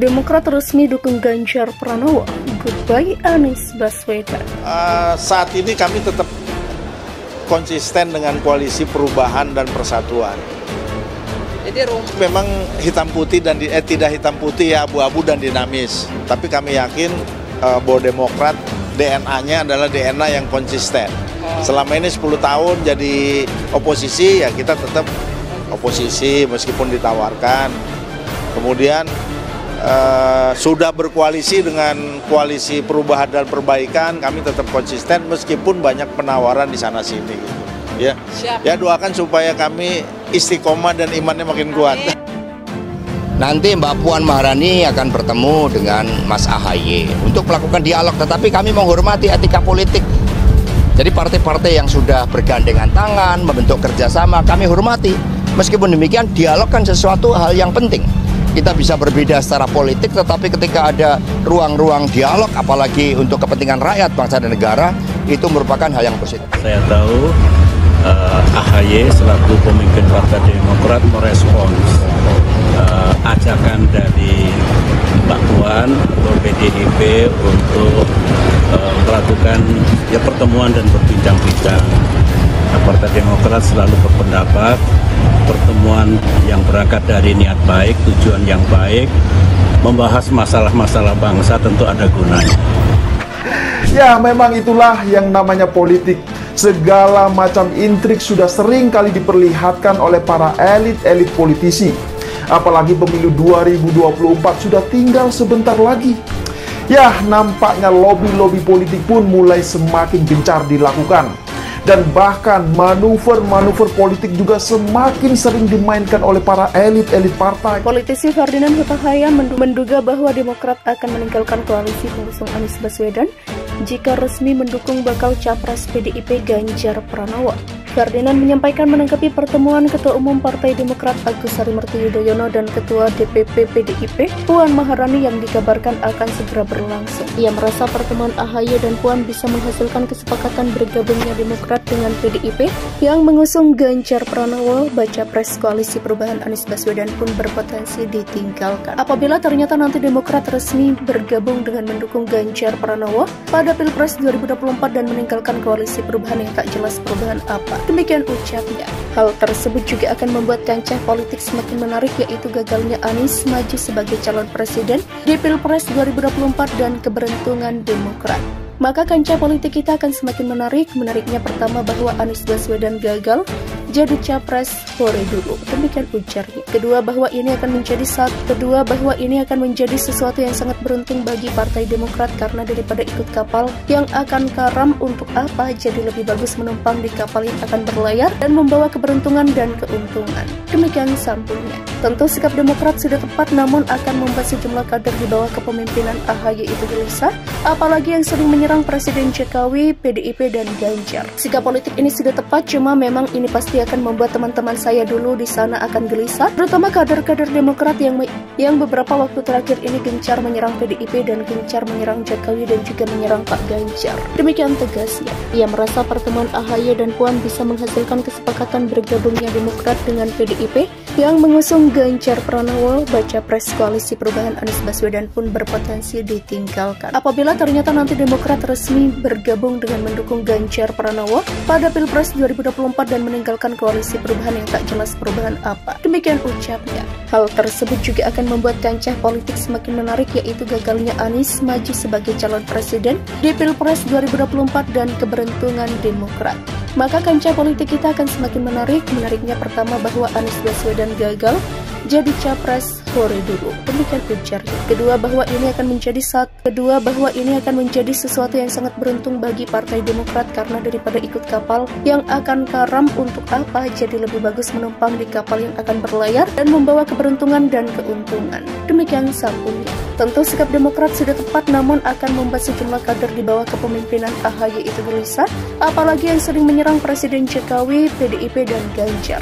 Demokrat resmi dukung Ganjar Pranowo, goodbye Anies Baswedan. Saat ini kami tetap konsisten dengan koalisi perubahan dan persatuan. Jadi memang hitam putih dan tidak hitam putih ya, abu-abu dan dinamis. Tapi kami yakin bahwa Demokrat DNA-nya adalah DNA yang konsisten. Selama ini 10 tahun jadi oposisi, ya kita tetap oposisi meskipun ditawarkan. Kemudian sudah berkoalisi dengan koalisi perubahan dan perbaikan, kami tetap konsisten meskipun banyak penawaran di sana sini. Gitu. Ya, ya doakan supaya kami istiqomah dan imannya makin kuat. Nanti Mbak Puan Maharani akan bertemu dengan Mas AHY untuk melakukan dialog, tetapi kami menghormati etika politik. Jadi partai-partai yang sudah bergandengan tangan, membentuk kerjasama, kami hormati. Meskipun demikian, dialog kan sesuatu hal yang penting. Kita bisa berbeda secara politik, tetapi ketika ada ruang-ruang dialog, apalagi untuk kepentingan rakyat, bangsa dan negara, itu merupakan hal yang positif. Saya tahu AHY selaku pemimpin Partai Demokrat merespons ajakan dari Mbak Puan atau PDIP untuk melakukan pertemuan dan berbincang-bincang. Partai Demokrat selalu berpendapat pertemuan yang berangkat dari niat baik, tujuan yang baik, membahas masalah-masalah bangsa tentu ada gunanya. Ya, memang itulah yang namanya politik. Segala macam intrik sudah sering kali diperlihatkan oleh para elit-elit politisi. Apalagi pemilu 2024 sudah tinggal sebentar lagi. Ya, nampaknya lobby-lobby politik pun mulai semakin gencar dilakukan. Dan bahkan manuver-manuver politik juga semakin sering dimainkan oleh para elit-elit partai. Politisi Ferdinand Huta Hayan menduga bahwa Demokrat akan meninggalkan koalisi pengusung Anies Baswedan jika resmi mendukung bakal capres PDIP Ganjar Pranowo. Ferdinand menyampaikan menanggapi pertemuan Ketua Umum Partai Demokrat Agus Harimurti Yudhoyono dan Ketua DPP PDIP Puan Maharani yang dikabarkan akan segera berlangsung. Ia merasa pertemuan AHY dan Puan bisa menghasilkan kesepakatan bergabungnya Demokrat dengan PDIP yang mengusung Ganjar Pranowo. Baca pres koalisi perubahan Anies Baswedan pun berpotensi ditinggalkan apabila ternyata nanti Demokrat resmi bergabung dengan mendukung Ganjar Pranowo pada Pilpres 2024 dan meninggalkan koalisi perubahan yang tak jelas perubahan apa. Demikian ucapnya. Hal tersebut juga akan membuat kancah politik semakin menarik, yaitu gagalnya Anies maju sebagai calon presiden di Pilpres 2024 dan keberuntungan Demokrat. Maka kancah politik kita akan semakin menarik. Menariknya pertama bahwa Anies Baswedan gagal jadi capres sore dulu. Demikian ujarnya. Kedua bahwa ini akan menjadi sesuatu yang sangat beruntung bagi Partai Demokrat karena daripada ikut kapal yang akan karam, untuk apa, jadi lebih bagus menumpang di kapal yang akan berlayar dan membawa keberuntungan dan keuntungan. Demikian sambungnya. Tentu sikap Demokrat sudah tepat, namun akan membuat sejumlah kader di bawah kepemimpinan AHY itu gelisah, apalagi yang sering menyerang Presiden Jokowi, PDIP dan Ganjar. Sikap politik ini sudah tepat, cuma memang ini pasti akan membuat teman-teman saya dulu di sana akan gelisah, terutama kader-kader Demokrat yang beberapa waktu terakhir ini gencar menyerang PDIP dan gencar menyerang Jokowi dan juga menyerang Pak Ganjar. Demikian tegasnya. Ia merasa pertemuan AHY dan Puan bisa menghasilkan kesepakatan bergabungnya Demokrat dengan PDIP yang mengusung Ganjar Pranowo. Baca pres koalisi perubahan Anies Baswedan pun berpotensi ditinggalkan apabila ternyata nanti Demokrat resmi bergabung dengan mendukung Ganjar Pranowo pada Pilpres 2024 dan meninggalkan koalisi perubahan yang tak jelas perubahan apa. Demikian ucapnya. Hal tersebut juga akan membuat kancah politik semakin menarik, yaitu gagalnya Anies maju sebagai calon presiden di Pilpres 2024 dan keberuntungan Demokrat. Maka kancah politik kita akan semakin menarik. Menariknya pertama bahwa Anies Baswedan gagal jadi capres sore dulu. Demikian ujarnya. Kedua bahwa ini akan menjadi sesuatu yang sangat beruntung bagi Partai Demokrat karena daripada ikut kapal yang akan karam, untuk apa, jadi lebih bagus menumpang di kapal yang akan berlayar dan membawa keberuntungan dan keuntungan. Demikian sambungnya. Tentu sikap Demokrat sudah tepat, namun akan membuat sejumlah kader di bawah kepemimpinan AHY itu gelisah, apalagi yang sering menyerang Presiden Jokowi, PDIP dan Ganjar.